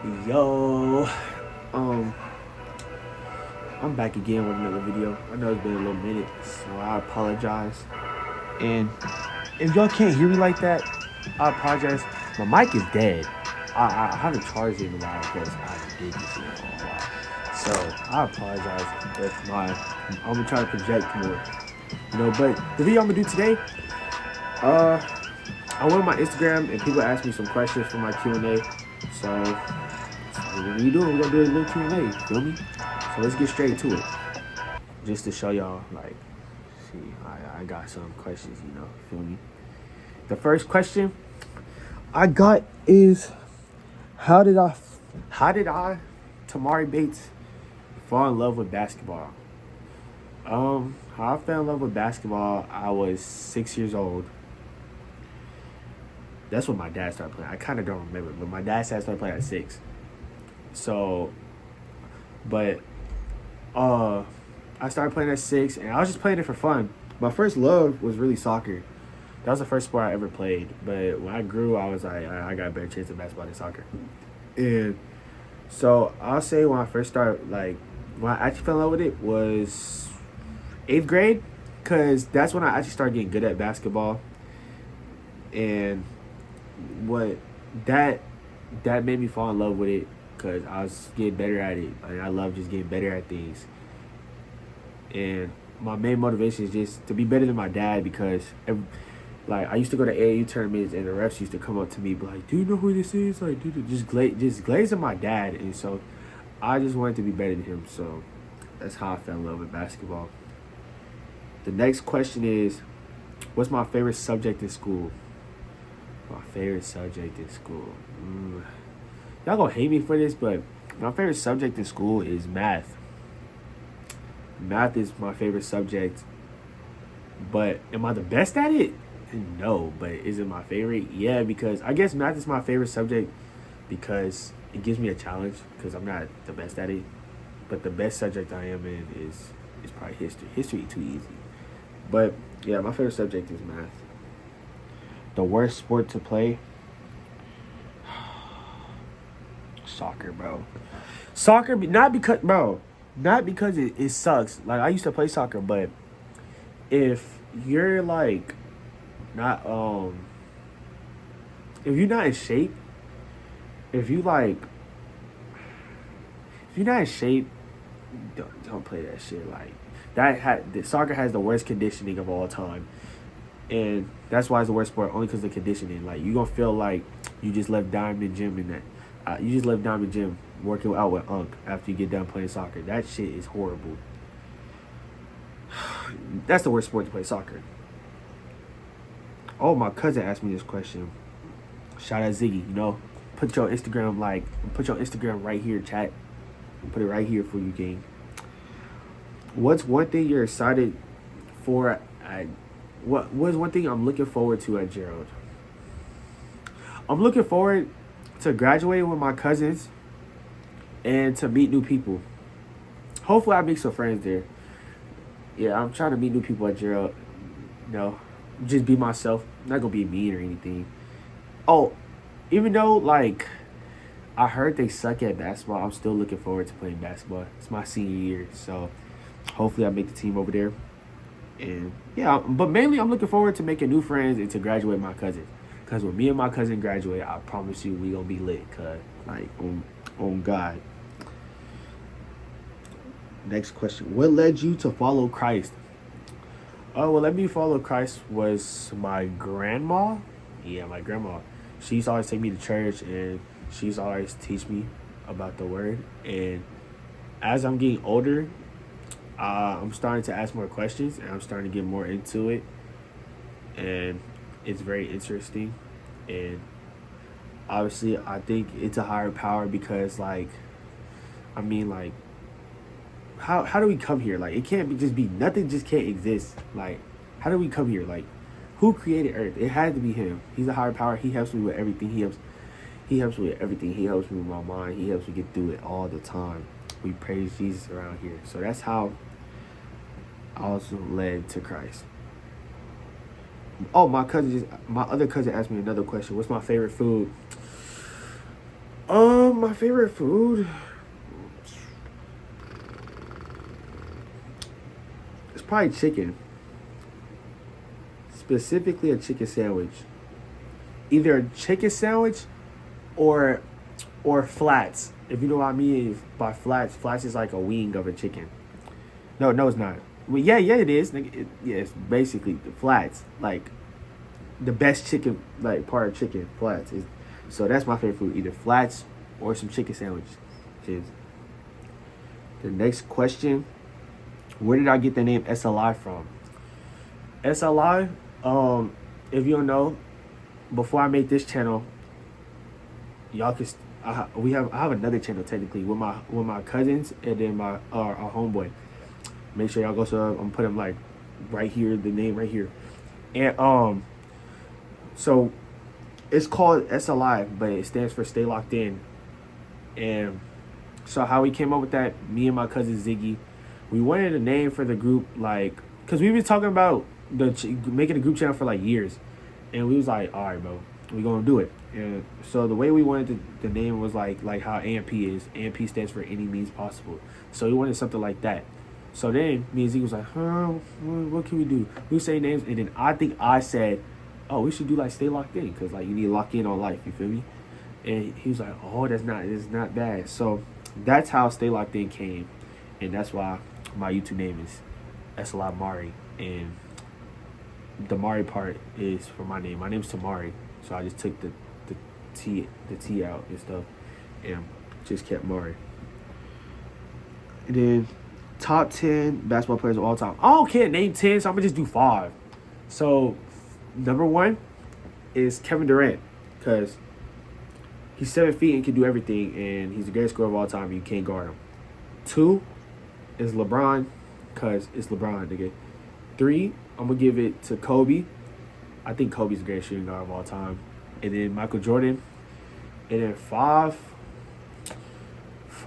Yo, um, I'm back again with another video. I know it's been a little minute, so I apologize. And if y'all can't hear me like that, I apologize. My mic is dead. I haven't charged it in a while because I did this shit for a while. So I apologize if I'm gonna try to project more. But the video I'm gonna do today, uh, I went on my Instagram and people asked me some questions for my Q&A. So what are you doing? We're gonna do a little Q&A. Feel me? So let's get straight to it. Just to show y'all, like, see, I got some questions, feel me? The first question I got is, how did I, Tamari Bates, fall in love with basketball? How I fell in love with basketball, I was 6 years old. That's when my dad started playing. I kind of don't remember, but my dad said I started playing at 6. So, but I started playing at 6, and I was just playing it for fun. My first love was really soccer. That was the first sport I ever played. But when I grew, I was like, I got a better chance at basketball than soccer. And so I'll say when I first started, like, when I actually fell in love with it was 8th grade, because that's when I actually started getting good at basketball. And what that made me fall in love with it, because I was getting better at it. Like, I love just getting better at things. And my main motivation is just to be better than my dad, because I used to go to AAU tournaments and the refs used to come up to me, be like, "Do you know who this is?" Like, dude, just glazing my dad. And so I just wanted to be better than him. So that's how I fell in love with basketball. The next question is, what's my favorite subject in school? My favorite subject in school. Y'all gonna hate me for this, but my favorite subject in school is math. Math is my favorite subject. But am I the best at it? No. But is it my favorite? Yeah, because I guess math is my favorite subject because it gives me a challenge, because I'm not the best at it. But the best subject I am in is probably history. History too easy. But yeah, my favorite subject is math. The worst sport to play? Soccer, bro. Soccer, not because it sucks. Like, I used to play soccer, but if you're like not if you're not in shape, if you're not in shape, don't play that shit. Like, soccer has the worst conditioning of all time. And that's why it's the worst sport, only because of the conditioning. Like, you gonna feel like you just left Diamond Gym in that. You just left Diamond Gym working out with Unk after you get done playing soccer. That shit is horrible. That's the worst sport to play, soccer. Oh, my cousin asked me this question. Shout out Ziggy, put your Instagram right here, chat. Put it right here for you, gang. What's one thing you're excited for? What was one thing I'm looking forward to at Gerald? I'm looking forward to graduating with my cousins and to meet new people. Hopefully I make some friends there. Yeah, I'm trying to meet new people at Gerald. Just be myself. I'm not gonna be mean or anything. Oh, even though, like, I heard they suck at basketball, I'm still looking forward to playing basketball. It's my senior year, so hopefully I make the team over there. And yeah, but mainly I'm looking forward to making new friends and to graduate my cousins. Because when me and my cousin graduate, I promise you we gonna be lit. Cause, like, on God. Next question. What led you to follow Christ? Oh, what led me to follow Christ was my grandma. Yeah, my grandma. She used to always take me to church, and she used to always teach me about the word. And as I'm getting older, I'm starting to ask more questions, and I'm starting to get more into it. And it's very interesting. And obviously, I think it's a higher power because, like, how do we come here? Like, it can't just be nothing. Just can't exist. Like, how do we come here? Like, who created Earth? It had to be Him. He's a higher power. He helps me with everything. He helps me with everything. He helps me with my mind. He helps me get through it all the time. We praise Jesus around here. So that's how I also led to Christ. Oh, my other cousin asked me another question. What's my favorite food? My My favorite food. It's probably chicken. Specifically a chicken sandwich. Either a chicken sandwich or flats. If you know what I mean by flats, flats is like a wing of a chicken. No, it's not. Well, yeah, it is. Yeah, it's basically the flats. Like the best chicken, like part of chicken, flats. So that's my favorite food, either flats or some chicken sandwich. The next question, where did I get the name SLI from? SLI, if you don't know, before I made this channel, y'all can. I have another channel technically with my cousins and then my our homeboy. Make sure y'all go sub. I'm gonna put them like right here, the name right here, and so it's called SLI, but it stands for Stay Locked In. And so how we came up with that, me and my cousin Ziggy, we wanted a name for the group, like, cause we've been talking about making a group channel for like years, and we was like, all right, bro, we gonna do it. And so the way we wanted the name was like how AMP is. AMP stands for Any Means Possible. So we wanted something like that. So then me and Ziggy was like, what can we do? We say names, and then I think I said, oh, we should do like Stay Locked In, because like you need to lock in on life, you feel me? And he was like, oh, it's not bad. So that's how Stay Locked In came, and that's why my YouTube name is SLI Mari, and the Mari part is for my name. My name's Tamari, so I just took the T out and stuff, and just kept Mari. And then top 10 basketball players of all time. I don't care, name 10, so I'm gonna just do 5. So number 1 is Kevin Durant, because he's 7 feet and can do everything, and he's the greatest scorer of all time. You can't guard him. 2 is LeBron, because it's LeBron, nigga. 3, I'm going to give it to Kobe. I think Kobe's the greatest shooting guard of all time. And then Michael Jordan. And then 5,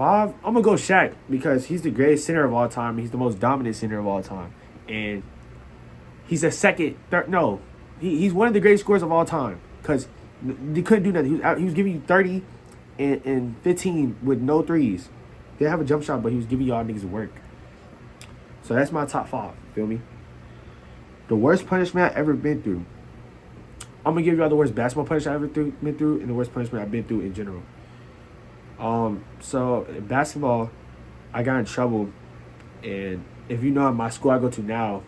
I'm going to go Shaq, because he's the greatest center of all time. He's the most dominant center of all time. And he's a he's one of the greatest scorers of all time, because they couldn't do nothing. He was giving you 30 and 15 with no threes. They didn't have a jump shot, but he was giving y'all niggas work. So that's my top 5. Feel me? The worst punishment I've ever been through. I'm going to give y'all the worst basketball punishment I've ever been through, and the worst punishment I've been through in general. So in basketball, I got in trouble. And if you know, at my school I go to now,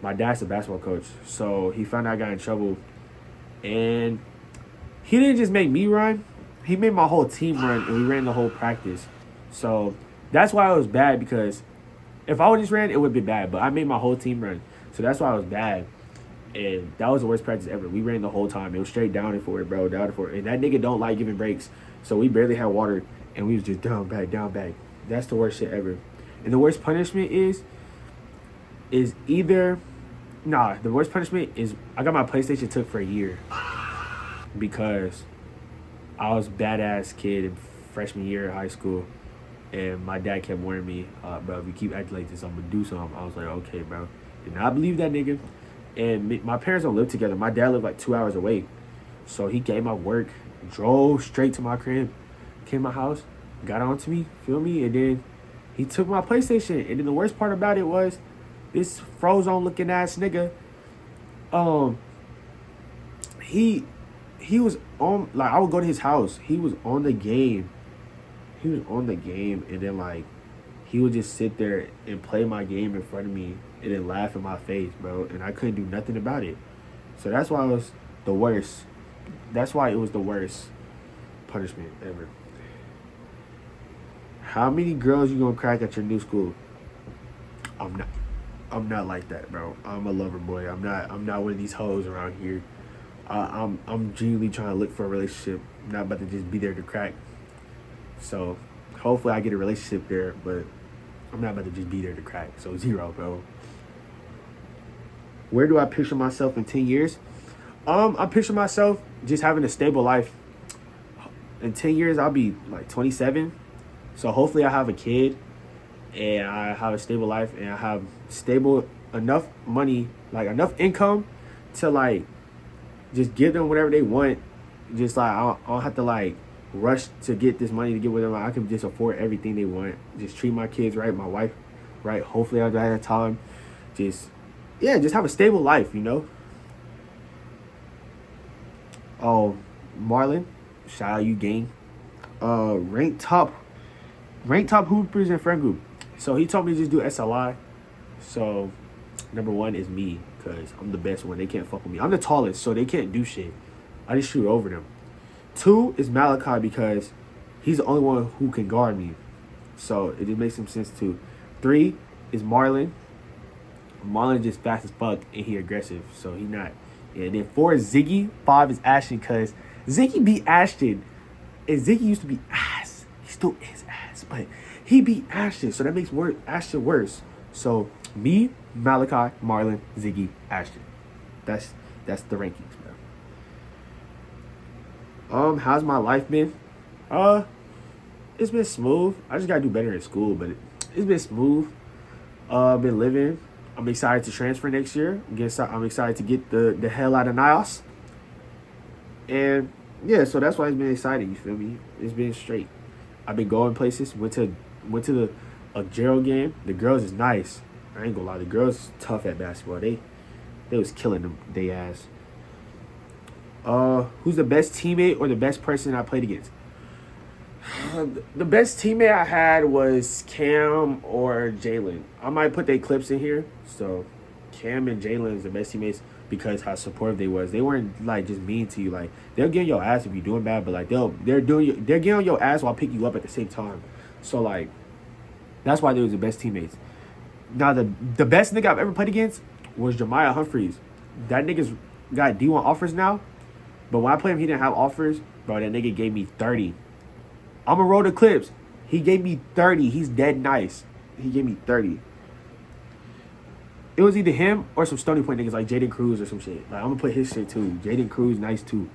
my dad's a basketball coach. So he found out I got in trouble. And he didn't just make me run. He made my whole team run, and we ran the whole practice. So that's why it was bad, because if I would just ran, it would be bad. But I made my whole team run. So that's why it was bad. And that was the worst practice ever. We ran the whole time. It was straight down and forward, bro. Down and forward. And that nigga don't like giving breaks. So we barely had water. And we was just down, back, down, back. That's the worst shit ever. And the worst punishment is either... Nah, the worst punishment is I got my PlayStation took for a year. Because I was a badass kid in freshman year of high school. And my dad kept warning me, bro, if you keep acting like this, I'm going to do something. I was like, okay, bro. And I believe that nigga. And my parents don't live together. My dad lived like 2 hours away. So he gave my work, drove straight to my crib, came to my house, got on to me, feel me? And then he took my PlayStation. And then the worst part about it was this Frozone looking ass nigga, he was on, like, I would go to his house. He was on the game. And then, like, he would just sit there and play my game in front of me and then laugh in my face, bro. And I couldn't do nothing about it. So that's why it was the worst. That's why it was the worst punishment ever. How many girls you gonna crack at your new school? I'm not like that, bro. I'm a lover boy. I'm not one of these hoes around here. I'm genuinely trying to look for a relationship. I'm not about to just be there to crack. So hopefully I get a relationship there, but I'm not about to just be there to crack. So 0, bro. Where do I picture myself in 10 years? I picture myself just having a stable life. In 10 years, I'll be like 27. So hopefully I have a kid and I have a stable life and I have stable enough money, like enough income to like just give them whatever they want. Just like I don't have to like rush to get this money to get with them. I can just afford everything they want. Just treat my kids right, my wife right. Hopefully, at that time, just just have a stable life. Oh, Marlon, shout out you, gang. Ranked top hoopers in friend group. So he told me to just do SLI. So number one is me, because I'm the best one. They can't fuck with me. I'm the tallest, so they can't do shit. I just shoot over them. Two is Malachi, because he's the only one who can guard me. So it just makes some sense too. Three is Marlon. Marlon just fast as fuck and he aggressive, so he not. And then four is Ziggy. Five is Ashton, because Ziggy beat Ashton. And Ziggy used to be ass. He still is ass, but he beat Ashton, so that makes Ashton worse. So me, Malachi, Marlon, Ziggy, Ashton. That's the rankings, man. How's my life been? It's been smooth. I just gotta do better in school, but it's been smooth. Been living. I'm excited to transfer next year. I'm excited to get the hell out of NIOS. And yeah, so that's why it's been exciting. You feel me? It's been straight. I've been going places. Went to a Gerald game. The girls is nice. I ain't gonna lie. The girls is tough at basketball. They was killing them. They ass. Who's the best teammate or the best person I played against? The best teammate I had was Cam or Jalen. I might put their clips in here. So Cam and Jalen is the best teammates because how supportive they was. They weren't like just mean to you. Like they'll get on your ass if you're doing bad, but like they're getting on your ass while picking you up at the same time. So like that's why they was the best teammates. Now the best nigga I've ever played against was Jemiah Humphreys. That nigga's got D1 offers now, but when I played him, he didn't have offers. Bro, that nigga gave me 30. I'm gonna roll the clips. He gave me 30. He's dead nice. He gave me 30. It was either him or some Stony Point niggas like Jaden Cruz or some shit. Like I'm gonna put his shit too. Jaden Cruz, nice too.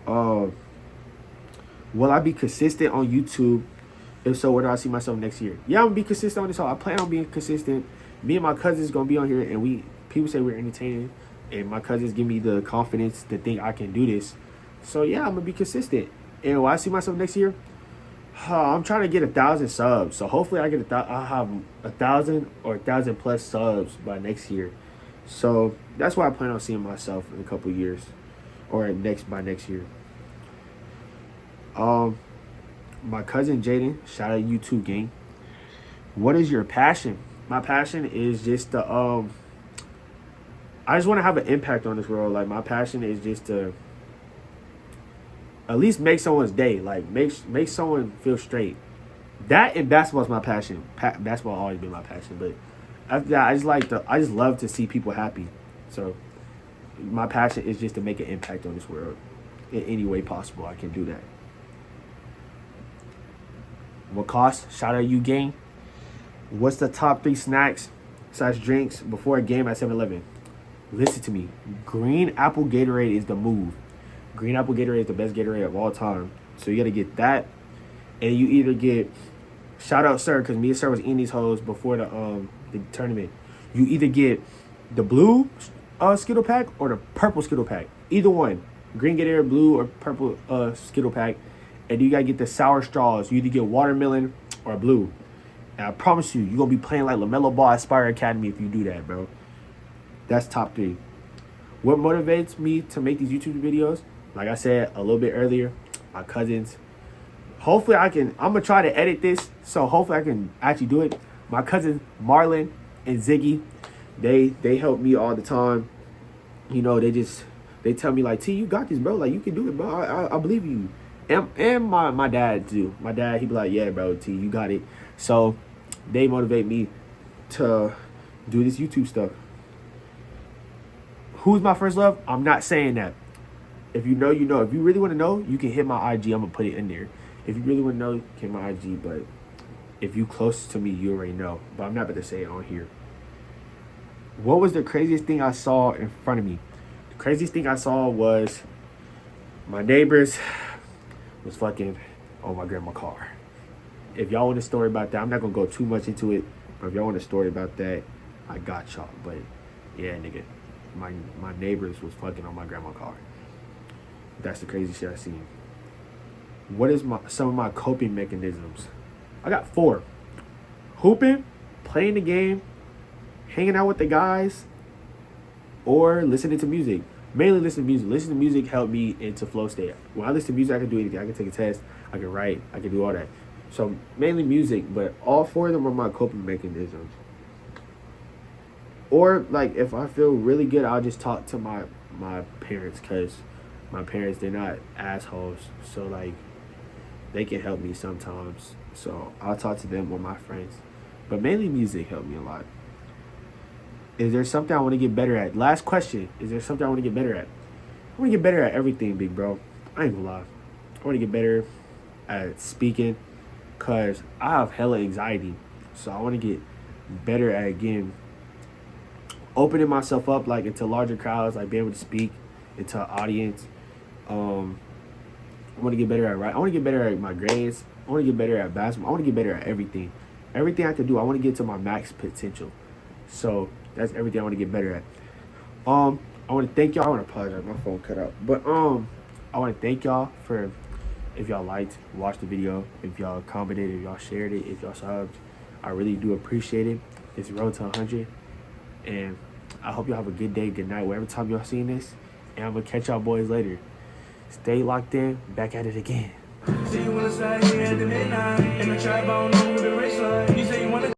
Will I be consistent on YouTube? If so, where do I see myself next year? Yeah, I'm gonna be consistent on this. I plan on being consistent. Me and my cousins gonna be on here, and people say we're entertaining, and my cousins give me the confidence to think I can do this. So yeah, I'm gonna be consistent. And will I see myself next year? I'm trying to get 1,000 subs. So hopefully I'll have 1,000 or 1,000 plus subs by next year. So that's why I plan on seeing myself in a couple years, or by next year. My cousin Jaden, shout out YouTube gang. What is your passion? My passion is just to I just want to have an impact on this world. Like my passion is just to at least make someone's day. Like make someone feel straight. That and basketball is my passion. Basketball always been my passion, but after that, I just love to see people happy. So my passion is just to make an impact on this world in any way possible. I can do that. What cost? Shout out you gang. What's the top 3 snacks / drinks before a game at 7-Eleven? Listen to me. Green apple Gatorade is the move. Green apple Gatorade is the best Gatorade of all time. So you got to get that. And you either get, shout out Sir, because me and Sir was eating these hoes before the tournament. You either get the blue Skittle pack or the purple Skittle pack. Either one. Green Gatorade, blue, or purple Skittle pack. And you got to get the sour straws. You either get watermelon or blue. And I promise you're going to be playing like LaMelo Ball at Spire Academy if you do that, bro. That's top 3. What motivates me to make these YouTube videos? Like I said a little bit earlier, my cousins. Hopefully I'm going to try to edit this, so hopefully I can actually do it. My cousins, Marlon and Ziggy, they help me all the time. You know, they tell me like, T, you got this, bro. Like, you can do it, bro. I believe you. And my dad, too. My dad, he be like, yeah, bro, T, you got it. So they motivate me to do this YouTube stuff. Who's my first love? I'm not saying that. If you know, you know. If you really want to know, you can hit my IG. I'm going to put it in there. If you really want to know, hit my IG. But if you close to me, you already know. But I'm not about to say it on here. What was the craziest thing I saw in front of me? The craziest thing I saw was my neighbors was fucking on my grandma's car. If y'all want a story about that, I'm not going to go too much into it. But if y'all want a story about that, I got y'all. But yeah, nigga. My neighbors was fucking on my grandma's car. That's the crazy shit I seen. what is some of my coping mechanisms? I got 4. Hooping, playing the game, hanging out with the guys, or listening to music. Mainly listening to music. Listening to music helped me into flow state. When I listen to music, I can do anything. I can take a test, I can write, I can do all that. So mainly music, but all 4 of them are my coping mechanisms. Or like if I feel really good, I'll just talk to my parents, because my parents, they're not assholes. So like they can help me sometimes. So I'll talk to them or my friends. But mainly music helped me a lot. Is there something I want to get better at? Last question. Is there something I want to get better at? I want to get better at everything, big bro. I ain't gonna lie. I want to get better at speaking, because I have hella anxiety. So I want to get better at, again, opening myself up like into larger crowds, like being able to speak into an audience. I want to get better at writing. I want to get better at my grades. I want to get better at basketball. I want to get better at everything. Everything I can do, I want to get to my max potential. So that's everything I want to get better at. I want to thank y'all. I want to apologize. My phone cut out. But I want to thank y'all for, if y'all liked, watched the video, if y'all commented, if y'all shared it, if y'all subbed. I really do appreciate it. It's road to 100. And I hope y'all have a good day, good night, whatever time y'all seeing this. And I'm going to catch y'all boys later. Stay locked in. Back at it again. Say you wanna slide here at the midnight, and the tribe, I don't know who the race like. You say you wanna